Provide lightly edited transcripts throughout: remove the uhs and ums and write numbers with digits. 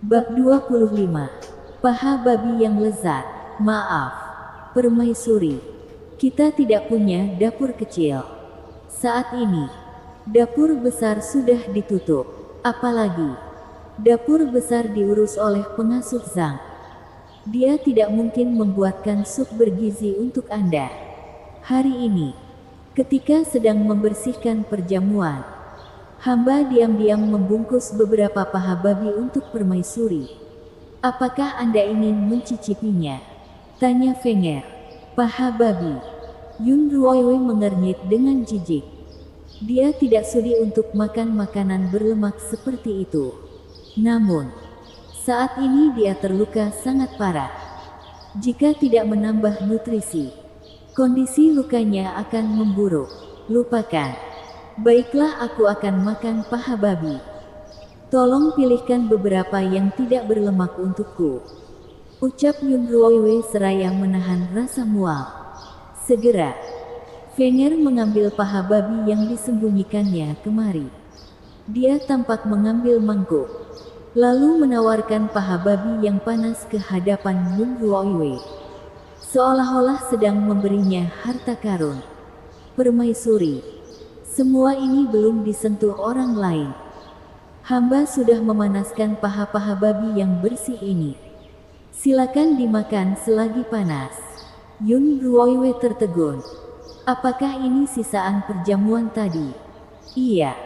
Bab 25. Paha babi yang lezat. Maaf, Permaisuri. Kita tidak punya dapur kecil. Saat ini, dapur besar sudah ditutup. Apalagi, dapur besar diurus oleh pengasuh Zhang. Dia tidak mungkin membuatkan sup bergizi untuk Anda. Hari ini, ketika sedang membersihkan perjamuan, hamba diam-diam membungkus beberapa paha babi untuk Permaisuri. Apakah Anda ingin mencicipinya? Tanya Fenger. Paha babi. Yun Ruoiwei mengernyit dengan jijik. Dia tidak sudi untuk makan makanan berlemak seperti itu. Namun, saat ini dia terluka sangat parah. Jika tidak menambah nutrisi, kondisi lukanya akan memburuk. Lupakan. Baiklah, aku akan makan paha babi. Tolong pilihkan beberapa yang tidak berlemak untukku. Ucap Yun Ruoiwei seraya menahan rasa mual. Segera, Fenger mengambil paha babi yang disembunyikannya kemari. Dia tampak mengambil mangkuk, lalu menawarkan paha babi yang panas ke hadapan Yun Ruoiwei, seolah-olah sedang memberinya harta karun. Permaisuri, semua ini belum disentuh orang lain. Hamba sudah memanaskan paha-paha babi yang bersih ini. Silakan dimakan selagi panas. Yun Ruoiwei tertegun. Apakah ini sisaan perjamuan tadi? Iya.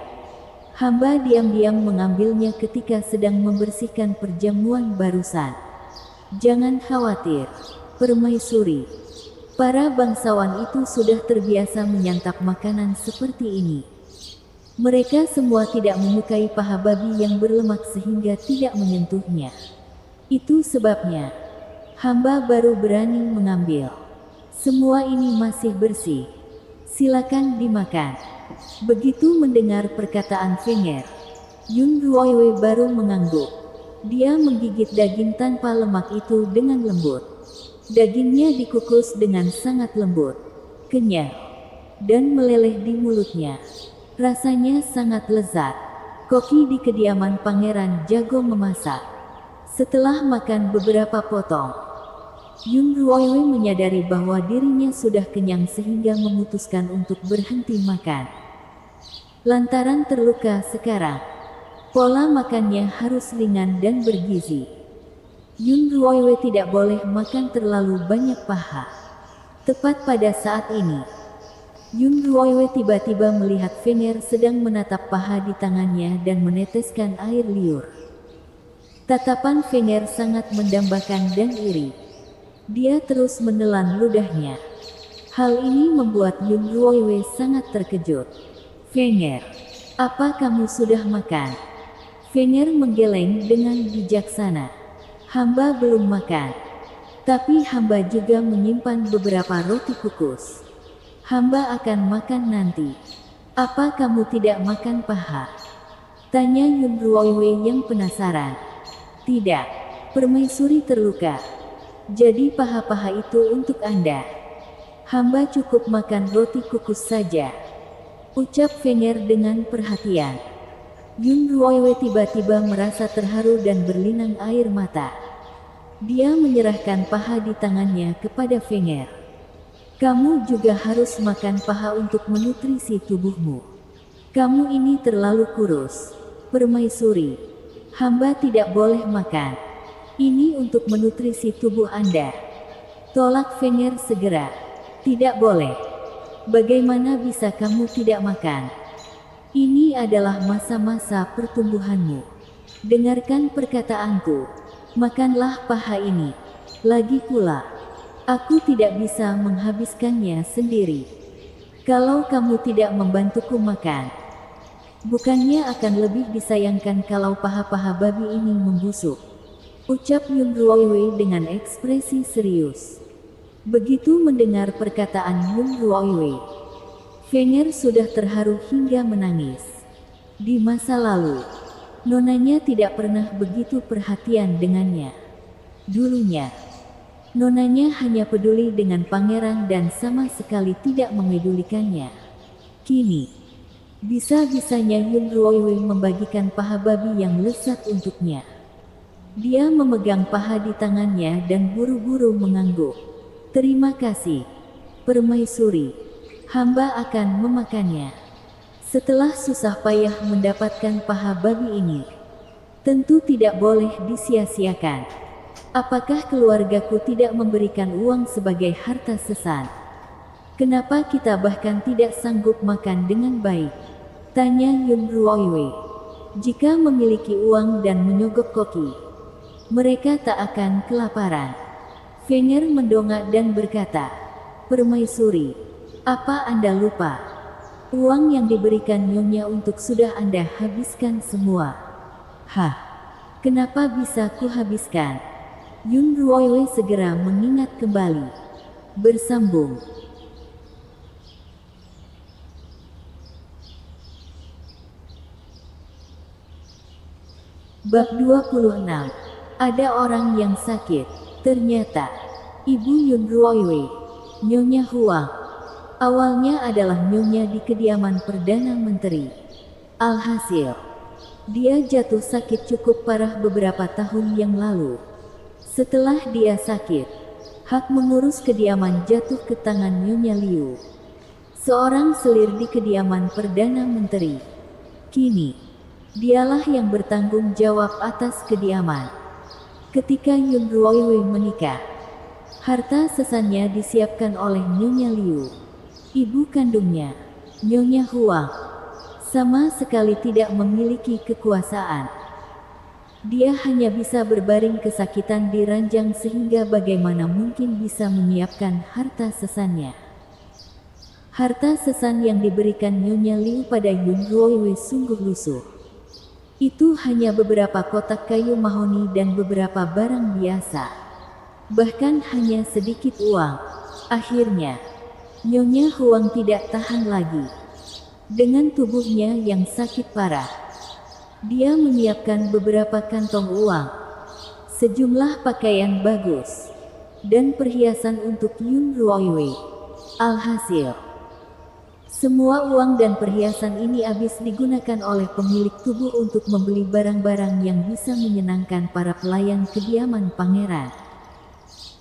Hamba diam-diam mengambilnya ketika sedang membersihkan perjamuan barusan. Jangan khawatir, Permaisuri. Para bangsawan itu sudah terbiasa menyantap makanan seperti ini. Mereka semua tidak menyukai paha babi yang berlemak sehingga tidak menyentuhnya. Itu sebabnya, hamba baru berani mengambil. Semua ini masih bersih. Silakan dimakan. Begitu mendengar perkataan Fenger, Yun Ruoiwei baru mengangguk. Dia menggigit daging tanpa lemak itu dengan lembut. Dagingnya dikukus dengan sangat lembut, kenyal, dan meleleh di mulutnya. Rasanya sangat lezat. Koki di kediaman Pangeran jago memasak. Setelah makan beberapa potong, Yun Ruoiwei menyadari bahwa dirinya sudah kenyang sehingga memutuskan untuk berhenti makan. Lantaran terluka sekarang, pola makannya harus ringan dan bergizi. Yun Ruoiwei tidak boleh makan terlalu banyak paha. Tepat pada saat ini, Yun Ruoiwei tiba-tiba melihat Fenger sedang menatap paha di tangannya dan meneteskan air liur. Tatapan Fenger sangat mendambakan dan iri. Dia terus menelan ludahnya. Hal ini membuat Yun Ruoiwei sangat terkejut. Fenger, apa kamu sudah makan? Fenger menggeleng dengan bijaksana. Hamba belum makan. Tapi hamba juga menyimpan beberapa roti kukus. Hamba akan makan nanti. Apa kamu tidak makan paha? Tanya Yun Ruoiwei yang penasaran. Tidak, Permaisuri terluka. Jadi paha-paha itu untuk Anda. Hamba cukup makan roti kukus saja. Ucap Fenger dengan perhatian. Yun Ruoiwei tiba-tiba merasa terharu dan berlinang air mata. Dia menyerahkan paha di tangannya kepada Fenger. Kamu juga harus makan paha untuk menutrisi tubuhmu. Kamu ini terlalu kurus, Permaisuri. Hamba tidak boleh makan. Ini untuk menutrisi tubuh Anda. Tolak Fenger segera. Tidak boleh. Bagaimana bisa kamu tidak makan? Ini adalah masa-masa pertumbuhanmu. Dengarkan perkataanku. Makanlah paha ini. Lagi pula, aku tidak bisa menghabiskannya sendiri. Kalau kamu tidak membantuku makan, bukannya akan lebih disayangkan kalau paha-paha babi ini membusuk? Ucap Yun Ruoiwei dengan ekspresi serius. Begitu mendengar perkataan Yun Ruoiwei, Fenger sudah terharu hingga menangis. Di masa lalu, nonanya tidak pernah begitu perhatian dengannya. Dulunya, nonanya hanya peduli dengan pangeran dan sama sekali tidak memedulikannya. Kini, bisa-bisanya Yun Ruoiwei membagikan paha babi yang lezat untuknya. Dia memegang paha di tangannya dan buru-buru mengangguk. Terima kasih, Permaisuri. Hamba akan memakannya. Setelah susah payah mendapatkan paha babi ini, tentu tidak boleh disia-siakan. Apakah keluargaku tidak memberikan uang sebagai harta sesan? Kenapa kita bahkan tidak sanggup makan dengan baik? Tanya Yun Ruoyue. Jika memiliki uang dan menyogok koki, mereka tak akan kelaparan. Fenger mendongak dan berkata, Permaisuri, apa Anda lupa? Uang yang diberikan Nyonya untuk sudah Anda habiskan semua. Hah? Kenapa bisa kuhabiskan? Yun Ruoyue segera mengingat kembali. Bersambung. Bab 26. Ada orang yang sakit. Ternyata, Ibu Yun Ruoyue, Nyonya Huang, awalnya adalah nyonya di kediaman Perdana Menteri. Alhasil, dia jatuh sakit cukup parah beberapa tahun yang lalu. Setelah dia sakit, hak mengurus kediaman jatuh ke tangan Nyonya Liu, seorang selir di kediaman Perdana Menteri. Kini, dialah yang bertanggung jawab atas kediaman. Ketika Yun Ruoyue menikah, harta sesannya disiapkan oleh Nyonya Liu. Ibu kandungnya, Nyonya Huang, sama sekali tidak memiliki kekuasaan. Dia hanya bisa berbaring kesakitan di ranjang sehingga bagaimana mungkin bisa menyiapkan harta sesannya. Harta sesan yang diberikan Nyonya Liu pada Yun Ruoyue sungguh lusuh. Itu hanya beberapa kotak kayu mahoni dan beberapa barang biasa. Bahkan hanya sedikit uang. Akhirnya, Nyonya Huang tidak tahan lagi. Dengan tubuhnya yang sakit parah, dia menyiapkan beberapa kantong uang, sejumlah pakaian bagus, dan perhiasan untuk Yun Ruoyue. Alhasil, semua uang dan perhiasan ini habis digunakan oleh pemilik tubuh untuk membeli barang-barang yang bisa menyenangkan para pelayan kediaman pangeran.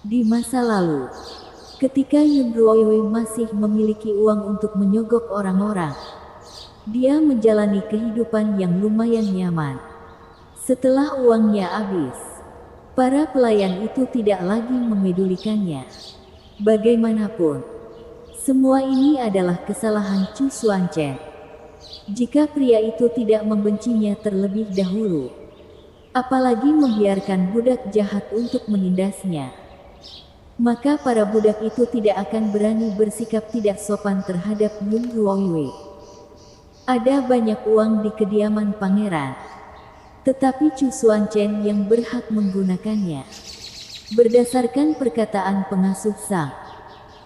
Di masa lalu, ketika Yun Ruoyue masih memiliki uang untuk menyogok orang-orang, dia menjalani kehidupan yang lumayan nyaman. Setelah uangnya habis, para pelayan itu tidak lagi memedulikannya. Bagaimanapun, semua ini adalah kesalahan Chu Xuanchen. Jika pria itu tidak membencinya terlebih dahulu, apalagi membiarkan budak jahat untuk menindasnya, maka para budak itu tidak akan berani bersikap tidak sopan terhadap Yun Ruoyue. Ada banyak uang di kediaman pangeran, tetapi Chu Xuanchen yang berhak menggunakannya. Berdasarkan perkataan pengasuh Sang,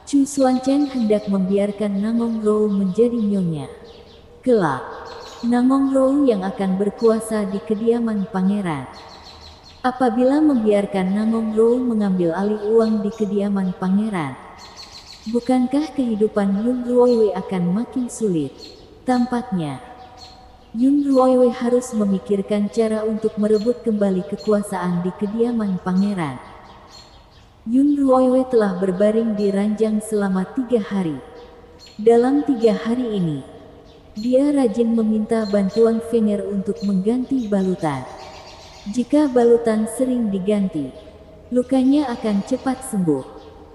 Chu Xuanchen hendak membiarkan Nangong Rou menjadi nyonya. Kelak, Nangong Rou yang akan berkuasa di kediaman pangeran. Apabila membiarkan Nangong Rou mengambil alih uang di kediaman pangeran, bukankah kehidupan Yun Ruoyue akan makin sulit? Tampaknya, Yun Ruoyue harus memikirkan cara untuk merebut kembali kekuasaan di kediaman pangeran. Yun Ruoyue telah berbaring di ranjang selama 3 hari. Dalam 3 hari ini, dia rajin meminta bantuan Fenger untuk mengganti balutan. Jika balutan sering diganti, lukanya akan cepat sembuh.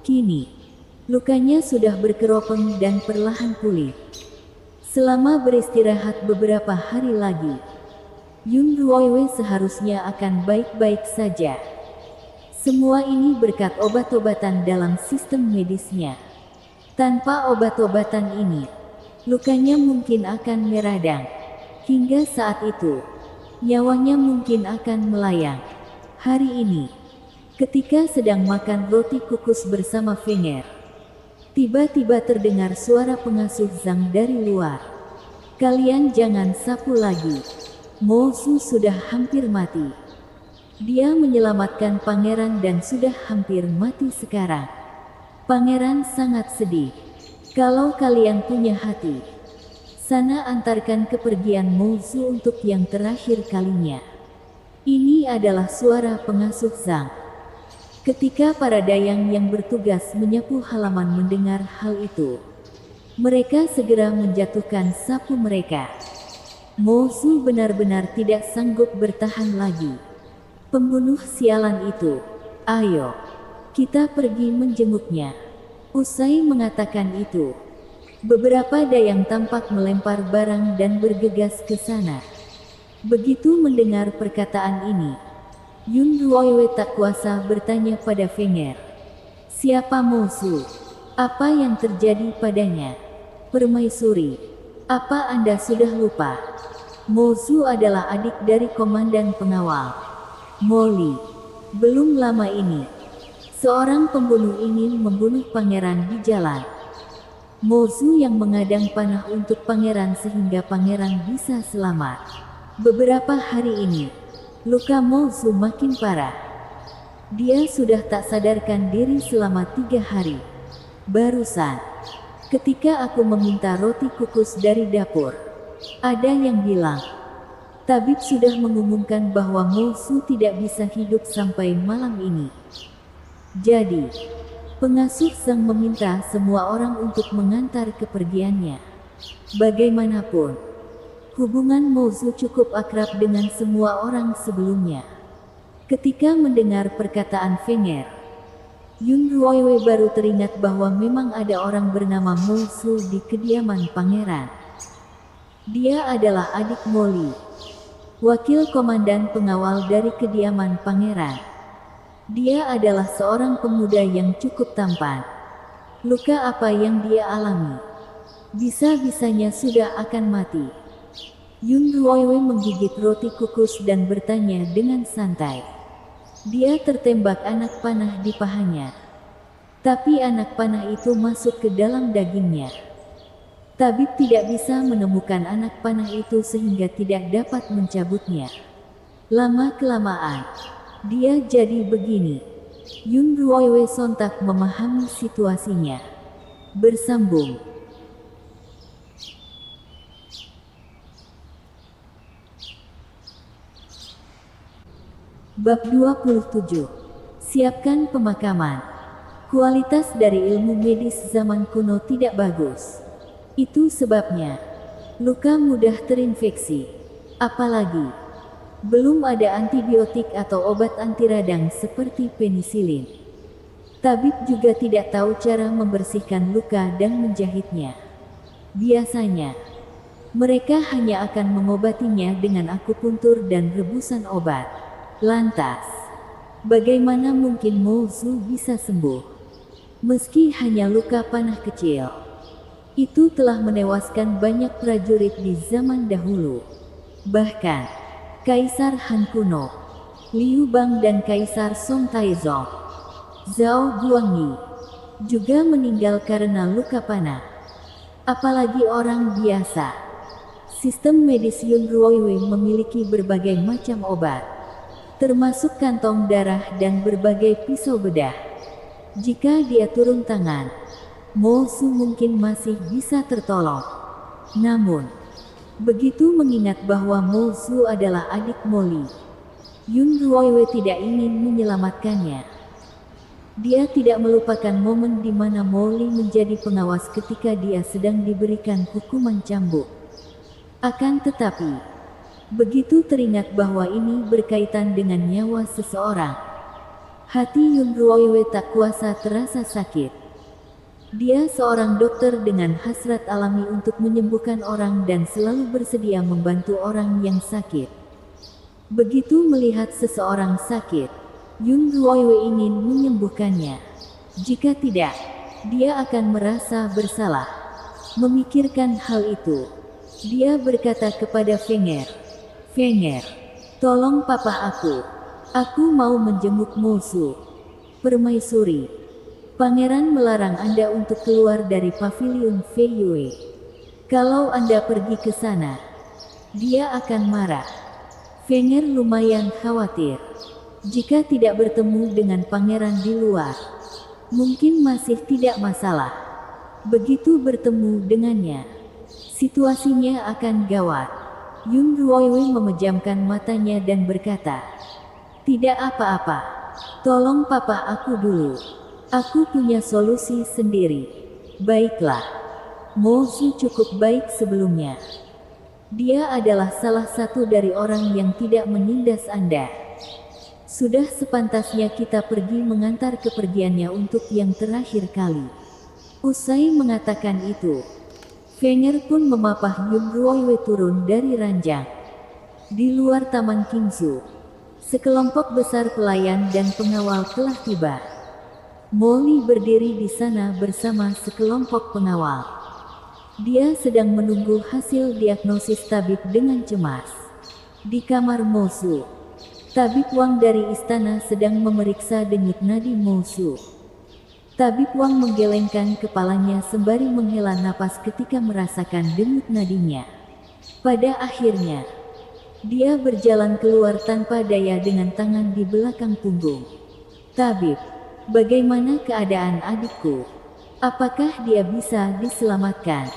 Kini, lukanya sudah berkeropeng dan perlahan pulih. Selama beristirahat beberapa hari lagi, Yun Ruoyue seharusnya akan baik-baik saja. Semua ini berkat obat-obatan dalam sistem medisnya. Tanpa obat-obatan ini, lukanya mungkin akan meradang. Hingga saat itu, nyawanya mungkin akan melayang. Hari ini, ketika sedang makan roti kukus bersama Fenger, tiba-tiba terdengar suara pengasuh Zhang dari luar. Kalian jangan sapu lagi. Mo Su sudah hampir mati. Dia menyelamatkan pangeran dan sudah hampir mati sekarang. Pangeran sangat sedih. Kalau kalian punya hati, sana antarkan kepergian Mo Su untuk yang terakhir kalinya. Ini adalah suara pengasuh Zhang. Ketika para dayang yang bertugas menyapu halaman mendengar hal itu, mereka segera menjatuhkan sapu mereka. Mo Su benar-benar tidak sanggup bertahan lagi. Pembunuh sialan itu, ayo, kita pergi menjenguknya. Usai mengatakan itu, beberapa dayang tampak melempar barang dan bergegas ke sana. Begitu mendengar perkataan ini, Yun Ruoiwei tak kuasa bertanya pada Fenger. Siapa Mo Su? Apa yang terjadi padanya? Permaisuri, apa Anda sudah lupa? Mo Su adalah adik dari komandan pengawal. Molly. Belum lama ini, seorang pembunuh ingin membunuh pangeran di jalan. Mo Su yang mengadang panah untuk pangeran sehingga pangeran bisa selamat. Beberapa hari ini, luka Mo Su makin parah. Dia sudah tak sadarkan diri selama 3 hari. Barusan, ketika aku meminta roti kukus dari dapur, ada yang bilang, tabib sudah mengumumkan bahwa Mo Su tidak bisa hidup sampai malam ini. Jadi, pengasuh Zhang meminta semua orang untuk mengantar kepergiannya. Bagaimanapun, hubungan Mo Su cukup akrab dengan semua orang sebelumnya. Ketika mendengar perkataan Fenger, Yun Ruoiwei baru teringat bahwa memang ada orang bernama Mo Su di kediaman pangeran. Dia adalah adik Molly, wakil komandan pengawal dari kediaman pangeran. Dia adalah seorang pemuda yang cukup tampan. Luka apa yang dia alami? Bisa-bisanya sudah akan mati. Yun Ruoiwei menggigit roti kukus dan bertanya dengan santai. Dia tertembak anak panah di pahanya. Tapi anak panah itu masuk ke dalam dagingnya. Tabib tidak bisa menemukan anak panah itu sehingga tidak dapat mencabutnya. Lama-kelamaan, dia jadi begini. Yun Ruoiwei sontak memahami situasinya. Bersambung. Bab 27. Siapkan pemakaman. Kualitas dari ilmu medis zaman kuno tidak bagus. Itu sebabnya luka mudah terinfeksi. Apalagi belum ada antibiotik atau obat anti radang seperti penisilin. Tabib juga tidak tahu cara membersihkan luka dan menjahitnya. Biasanya, mereka hanya akan mengobatinya dengan akupuntur dan rebusan obat. Lantas, bagaimana mungkin Mo Su bisa sembuh? Meski hanya luka panah kecil, itu telah menewaskan banyak prajurit di zaman dahulu. Bahkan, Kaisar Han kuno, Liu Bang dan Kaisar Song Taizong, Zhao Guangyi, juga meninggal karena luka panah. Apalagi orang biasa. Sistem medis Yun Ruoiwei memiliki berbagai macam obat, termasuk kantong darah dan berbagai pisau bedah. Jika dia turun tangan, Mo Su mungkin masih bisa tertolong. Namun, begitu mengingat bahwa Mo Su adalah adik Molly, Yun Ruoiwei tidak ingin menyelamatkannya. Dia tidak melupakan momen di mana Molly menjadi pengawas ketika dia sedang diberikan hukuman cambuk. Akan tetapi, begitu teringat bahwa ini berkaitan dengan nyawa seseorang, hati Yun Ruoiwei tak kuasa terasa sakit. Dia seorang dokter dengan hasrat alami untuk menyembuhkan orang dan selalu bersedia membantu orang yang sakit. Begitu melihat seseorang sakit, Yun Ruoiwei ingin menyembuhkannya. Jika tidak, dia akan merasa bersalah. Memikirkan hal itu, dia berkata kepada Fenger, "Fenger, tolong papa aku. Aku mau menjenguk Mo Su." Permaisuri, pangeran melarang Anda untuk keluar dari paviliun Fei Yue. Kalau Anda pergi ke sana, dia akan marah. Fenger lumayan khawatir. Jika tidak bertemu dengan pangeran di luar, mungkin masih tidak masalah. Begitu bertemu dengannya, situasinya akan gawat. Yun Ruoiwei memejamkan matanya dan berkata, Tidak apa-apa. Tolong papa aku dulu. Aku punya solusi sendiri. Baiklah. Mozu cukup baik sebelumnya. Dia adalah salah satu dari orang yang tidak menindas Anda. Sudah sepantasnya kita pergi mengantar kepergiannya untuk yang terakhir kali. Usai mengatakan itu, Fenger pun memapah Yun Ruoiwe turun dari ranjang. Di luar Taman Qingzu, sekelompok besar pelayan dan pengawal telah tiba. Molly berdiri di sana bersama sekelompok pengawal. Dia sedang menunggu hasil diagnosis tabib dengan cemas. Di kamar Mozu, Tabib Wang dari istana sedang memeriksa denyut nadi Mozu. Tabib Wang menggelengkan kepalanya sembari menghela napas ketika merasakan denyut nadinya. Pada akhirnya, dia berjalan keluar tanpa daya dengan tangan di belakang punggung. Tabib, bagaimana keadaan adikku? Apakah dia bisa diselamatkan?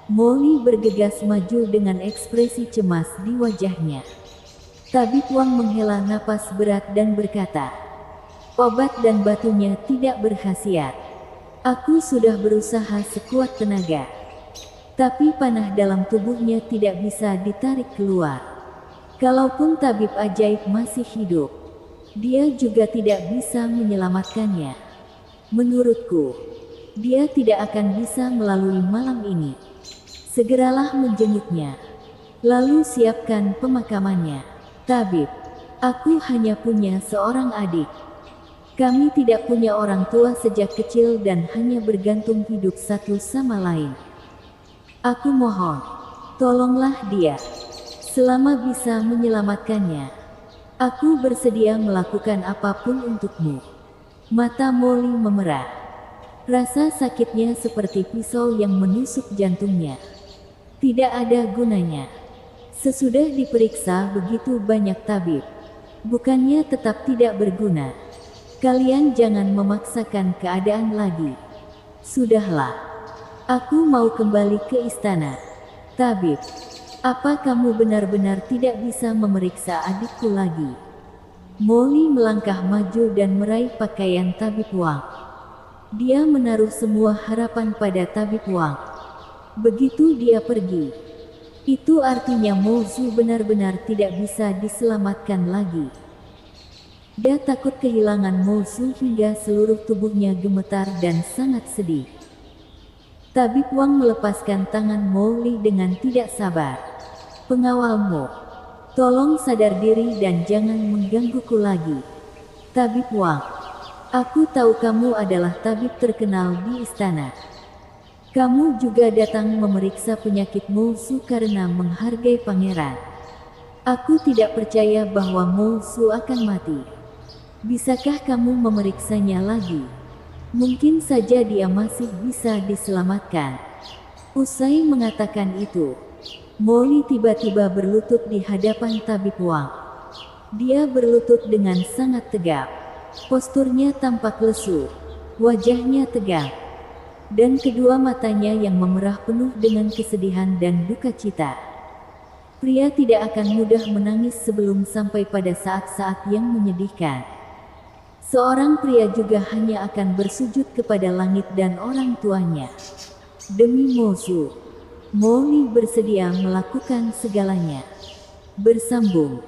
Molly bergegas maju dengan ekspresi cemas di wajahnya. Tabib Wang menghela napas berat dan berkata, "Obat dan batunya tidak berkhasiat. Aku sudah berusaha sekuat tenaga, tapi panah dalam tubuhnya tidak bisa ditarik keluar. Kalaupun tabib ajaib masih hidup, dia juga tidak bisa menyelamatkannya. Menurutku, dia tidak akan bisa melalui malam ini. Segeralah menjenguknya, lalu siapkan pemakamannya." "Tabib, aku hanya punya seorang adik. Kami tidak punya orang tua sejak kecil dan hanya bergantung hidup satu sama lain. Aku mohon, tolonglah dia. Selama bisa menyelamatkannya, aku bersedia melakukan apapun untukmu." Mata Molly memerah. Rasa sakitnya seperti pisau yang menusuk jantungnya. Tidak ada gunanya. Sesudah diperiksa begitu banyak tabib, bukannya tetap tidak berguna. Kalian jangan memaksakan keadaan lagi. Sudahlah. Aku mau kembali ke istana. Tabib, apa kamu benar-benar tidak bisa memeriksa adikku lagi? Molly melangkah maju dan meraih pakaian Tabib Wang. Dia menaruh semua harapan pada Tabib Wang. Begitu dia pergi, itu artinya Mozu benar-benar tidak bisa diselamatkan lagi. Dia takut kehilangan Mozu hingga seluruh tubuhnya gemetar dan sangat sedih. Tabib Wang melepaskan tangan Molly dengan tidak sabar. "Pengawalmu, tolong sadar diri dan jangan menggangguku lagi." "Tabib Wang, aku tahu kamu adalah tabib terkenal di istana. Kamu juga datang memeriksa penyakit Mozu karena menghargai pangeran. Aku tidak percaya bahwa Mozu akan mati. Bisakah kamu memeriksanya lagi? Mungkin saja dia masih bisa diselamatkan." Usai mengatakan itu, Molly tiba-tiba berlutut di hadapan Tabib Wang. Dia berlutut dengan sangat tegap. Posturnya tampak lesu, wajahnya tegang, dan kedua matanya yang memerah penuh dengan kesedihan dan duka cita. Pria tidak akan mudah menangis sebelum sampai pada saat-saat yang menyedihkan. Seorang pria juga hanya akan bersujud kepada langit dan orang tuanya. Demi Mozu, Molly bersedia melakukan segalanya. Bersambung.